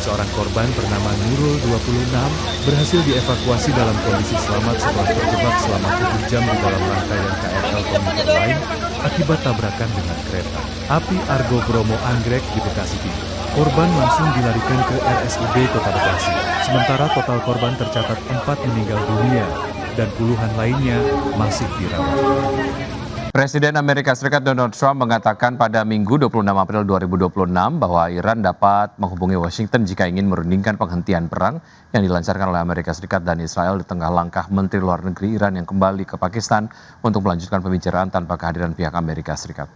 seorang korban bernama Nurul 26 berhasil dievakuasi dalam kondisi selamat setelah terjebak selama 7 jam di dalam rangkaian KRL komuter lain akibat tabrakan dengan kereta api Argo Bromo Anggrek di Bekasi Timur. Korban langsung dilarikan ke RSUD Kota Bekasi. Sementara total korban tercatat 4 meninggal dunia dan puluhan lainnya masih dirawat. Presiden Amerika Serikat Donald Trump mengatakan pada Minggu 26 April 2026 bahwa Iran dapat menghubungi Washington jika ingin merundingkan penghentian perang yang dilancarkan oleh Amerika Serikat dan Israel di tengah langkah Menteri Luar Negeri Iran yang kembali ke Pakistan untuk melanjutkan pembicaraan tanpa kehadiran pihak Amerika Serikat.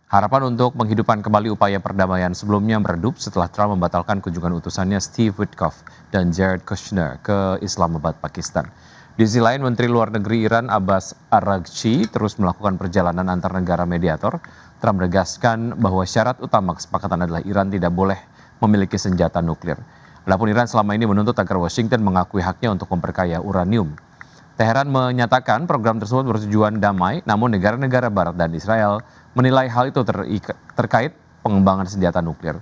Harapan untuk menghidupkan kembali upaya perdamaian sebelumnya meredup setelah Trump membatalkan kunjungan utusannya Steve Witkoff dan Jared Kushner ke Islamabad, Pakistan. Di sisi lain, Menteri Luar Negeri Iran Abbas Araghchi terus melakukan perjalanan antar negara mediator. Trump menegaskan bahwa syarat utama kesepakatan adalah Iran tidak boleh memiliki senjata nuklir. Adapun Iran selama ini menuntut agar Washington mengakui haknya untuk memperkaya uranium. Teheran menyatakan program tersebut bertujuan damai, namun negara-negara Barat dan Israel menilai hal itu terkait pengembangan senjata nuklir.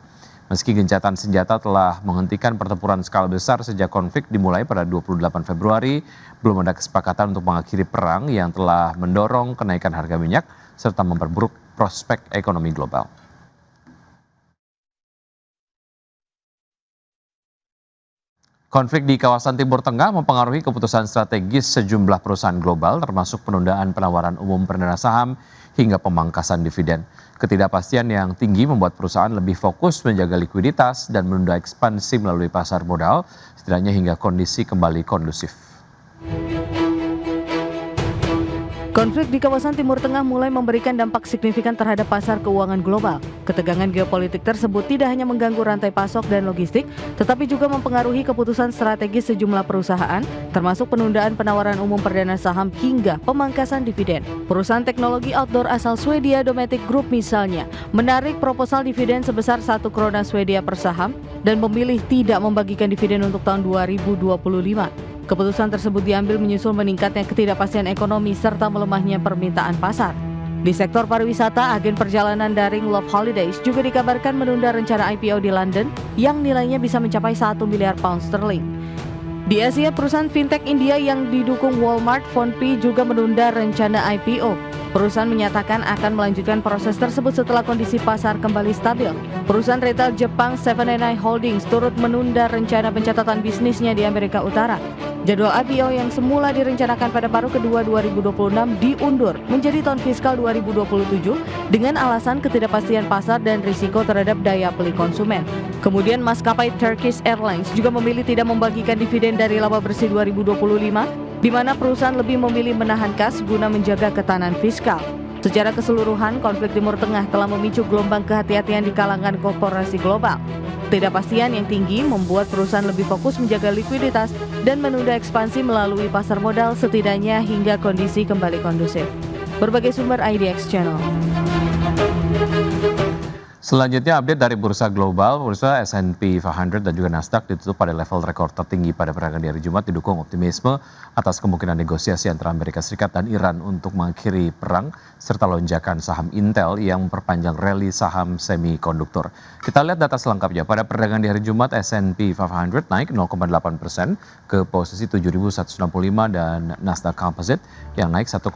Meski gencatan senjata telah menghentikan pertempuran skala besar sejak konflik dimulai pada 28 Februari, belum ada kesepakatan untuk mengakhiri perang yang telah mendorong kenaikan harga minyak serta memperburuk prospek ekonomi global. Konflik di kawasan Timur Tengah mempengaruhi keputusan strategis sejumlah perusahaan global termasuk penundaan penawaran umum perdana saham hingga pemangkasan dividen. Ketidakpastian yang tinggi membuat perusahaan lebih fokus menjaga likuiditas dan menunda ekspansi melalui pasar modal, setidaknya hingga kondisi kembali kondusif. Konflik di kawasan Timur Tengah mulai memberikan dampak signifikan terhadap pasar keuangan global. Ketegangan geopolitik tersebut tidak hanya mengganggu rantai pasok dan logistik, tetapi juga mempengaruhi keputusan strategis sejumlah perusahaan, termasuk penundaan penawaran umum perdana saham hingga pemangkasan dividen. Perusahaan teknologi outdoor asal Swedia Dometic Group misalnya, menarik proposal dividen sebesar 1 krona Swedia per saham dan memilih tidak membagikan dividen untuk tahun 2025. Keputusan tersebut diambil menyusul meningkatnya ketidakpastian ekonomi serta melemahnya permintaan pasar. Di sektor pariwisata, agen perjalanan daring Love Holidays juga dikabarkan menunda rencana IPO di London yang nilainya bisa mencapai 1 miliar pound sterling. Di Asia, perusahaan fintech India yang didukung Walmart, PhonePe juga menunda rencana IPO. Perusahaan menyatakan akan melanjutkan proses tersebut setelah kondisi pasar kembali stabil. Perusahaan retail Jepang 7&i Holdings turut menunda rencana pencatatan bisnisnya di Amerika Utara. Jadwal IPO yang semula direncanakan pada paruh kedua 2026 diundur menjadi tahun fiskal 2027 dengan alasan ketidakpastian pasar dan risiko terhadap daya beli konsumen. Kemudian maskapai Turkish Airlines juga memilih tidak membagikan dividen dari laba bersih 2025, di mana perusahaan lebih memilih menahan kas guna menjaga ketahanan fiskal. Secara keseluruhan, konflik Timur Tengah telah memicu gelombang kehati-hatian di kalangan korporasi global. Ketidakpastian yang tinggi membuat perusahaan lebih fokus menjaga likuiditas dan menunda ekspansi melalui pasar modal setidaknya hingga kondisi kembali kondusif. Berbagai sumber IDX Channel. Selanjutnya update dari bursa global, bursa S&P 500 dan juga Nasdaq ditutup pada level rekor tertinggi pada perdagangan di hari Jumat didukung optimisme atas kemungkinan negosiasi antara Amerika Serikat dan Iran untuk mengakhiri perang serta lonjakan saham Intel yang memperpanjang rally saham semikonduktor. Kita lihat data selengkapnya. Pada perdagangan di hari Jumat S&P 500 naik 0,8% ke posisi 7.165 dan Nasdaq Composite yang naik 1,63%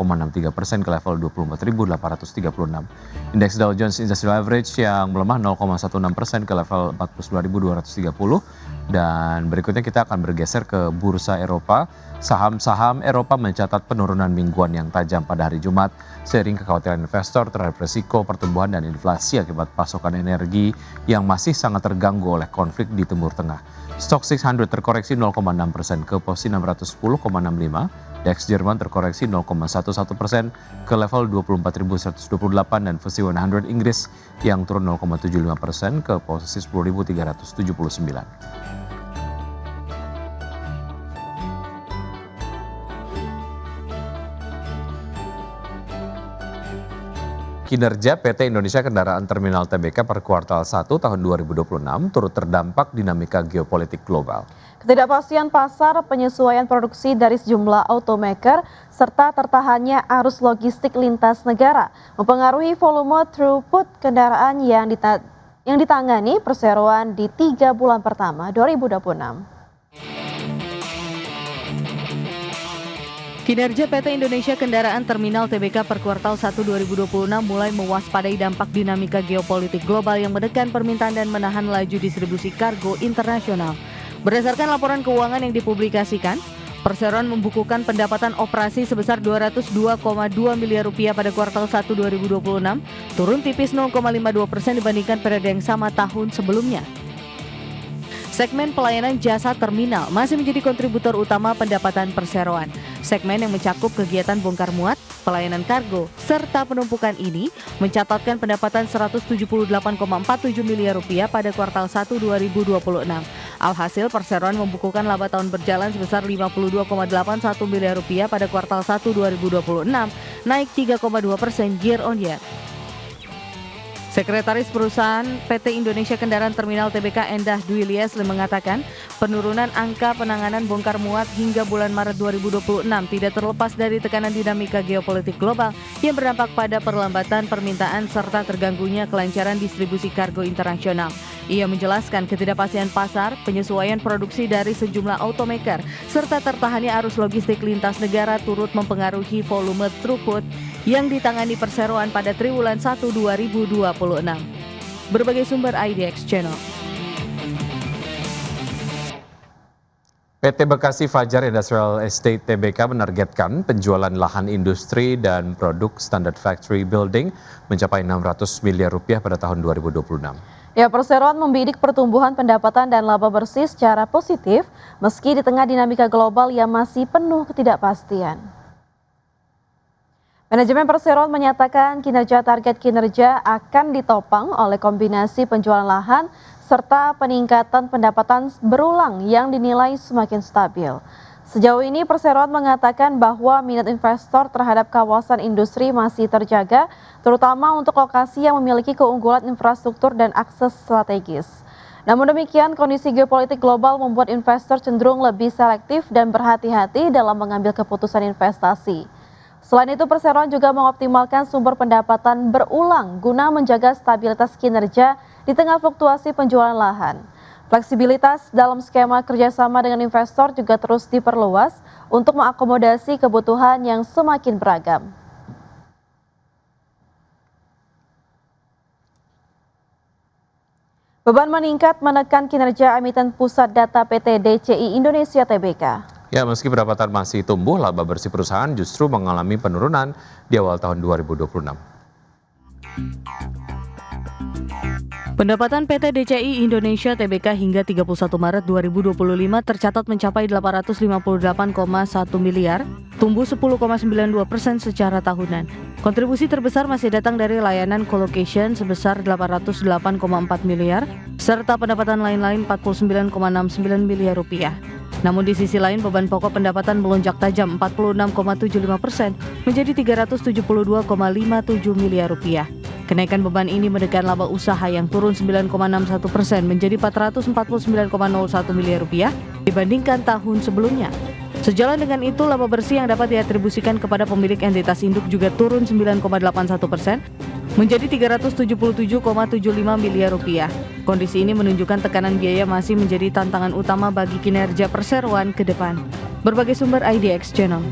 ke level 24.836. Indeks Dow Jones Industrial Average yang melemah 0,16% ke level 42.230 dan berikutnya kita akan bergeser ke bursa Eropa. Saham-saham Eropa mencatat penurunan mingguan yang tajam pada hari Jumat seiring kekhawatiran investor terhadap resiko pertumbuhan dan inflasi akibat pasokan energi yang masih sangat terganggu oleh konflik di Timur Tengah. Stock 600 terkoreksi 0,6% ke posisi 610,65. DAX Jerman terkoreksi 0,11% ke level 24.128 dan FTSE 100 Inggris yang turun 0,75% ke posisi 10.379. Kinerja PT Indonesia Kendaraan Terminal Tbk per kuartal 1 tahun 2026 turut terdampak dinamika geopolitik global. Ketidakpastian pasar, penyesuaian produksi dari sejumlah automaker, serta tertahannya arus logistik lintas negara mempengaruhi volume throughput kendaraan yang yang ditangani perseroan di 3 bulan pertama 2026. Kinerja PT Indonesia Kendaraan Terminal Tbk per kuartal 1 2026 mulai mewaspadai dampak dinamika geopolitik global yang menekan permintaan dan menahan laju distribusi kargo internasional. Berdasarkan laporan keuangan yang dipublikasikan, perseroan membukukan pendapatan operasi sebesar 202,2 miliar rupiah pada kuartal 1 2026, turun tipis 0,52% dibandingkan periode yang sama tahun sebelumnya. Segmen pelayanan jasa terminal masih menjadi kontributor utama pendapatan perseroan. Segmen yang mencakup kegiatan bongkar muat, pelayanan kargo, serta penumpukan ini mencatatkan pendapatan 178,47 miliar rupiah pada kuartal 1 2026. Alhasil perseroan membukukan laba tahun berjalan sebesar 52,81 miliar rupiah pada kuartal 1 2026, naik 3,2% year on year. Sekretaris Perusahaan PT Indonesia Kendaraan Terminal Tbk Endah Dwi Liesli mengatakan penurunan angka penanganan bongkar muat hingga bulan Maret 2026 tidak terlepas dari tekanan dinamika geopolitik global yang berdampak pada perlambatan permintaan serta terganggunya kelancaran distribusi kargo internasional. Ia menjelaskan ketidakpastian pasar, penyesuaian produksi dari sejumlah automaker, serta tertahannya arus logistik lintas negara turut mempengaruhi volume throughput yang ditangani perseroan pada triwulan 1 2026. Berbagai sumber IDX Channel. PT Bekasi Fajar Industrial Estate Tbk menargetkan penjualan lahan industri dan produk Standard Factory Building mencapai 600 miliar rupiah pada tahun 2026. Ya, perseroan membidik pertumbuhan pendapatan dan laba bersih secara positif meski di tengah dinamika global yang masih penuh ketidakpastian. Manajemen perseroan menyatakan target kinerja akan ditopang oleh kombinasi penjualan lahan serta peningkatan pendapatan berulang yang dinilai semakin stabil. Sejauh ini perseroan mengatakan bahwa minat investor terhadap kawasan industri masih terjaga, terutama untuk lokasi yang memiliki keunggulan infrastruktur dan akses strategis. Namun demikian, kondisi geopolitik global membuat investor cenderung lebih selektif dan berhati-hati dalam mengambil keputusan investasi. Selain itu, perseroan juga mengoptimalkan sumber pendapatan berulang guna menjaga stabilitas kinerja di tengah fluktuasi penjualan lahan. Fleksibilitas dalam skema kerjasama dengan investor juga terus diperluas untuk mengakomodasi kebutuhan yang semakin beragam. Beban meningkat menekan kinerja emiten pusat data PT DCI Indonesia Tbk. Ya, meski pendapatan masih tumbuh, laba bersih perusahaan justru mengalami penurunan di awal tahun 2026. Pendapatan PT DCI Indonesia Tbk hingga 31 Maret 2025 tercatat mencapai 858,1 miliar, tumbuh 10,92% secara tahunan. Kontribusi terbesar masih datang dari layanan colocation sebesar 808,4 miliar, serta pendapatan lain-lain 49,69 miliar rupiah. Namun di sisi lain beban pokok pendapatan melonjak tajam 46,75% menjadi 372,57 miliar rupiah. Kenaikan beban ini menekan laba usaha yang turun 9,61% menjadi 449,01 miliar rupiah dibandingkan tahun sebelumnya. Sejalan dengan itu, laba bersih yang dapat diatribusikan kepada pemilik entitas induk juga turun 9,81% menjadi 377,75 miliar rupiah. Kondisi ini menunjukkan tekanan biaya masih menjadi tantangan utama bagi kinerja perseroan ke depan. Berbagai sumber IDX Channel.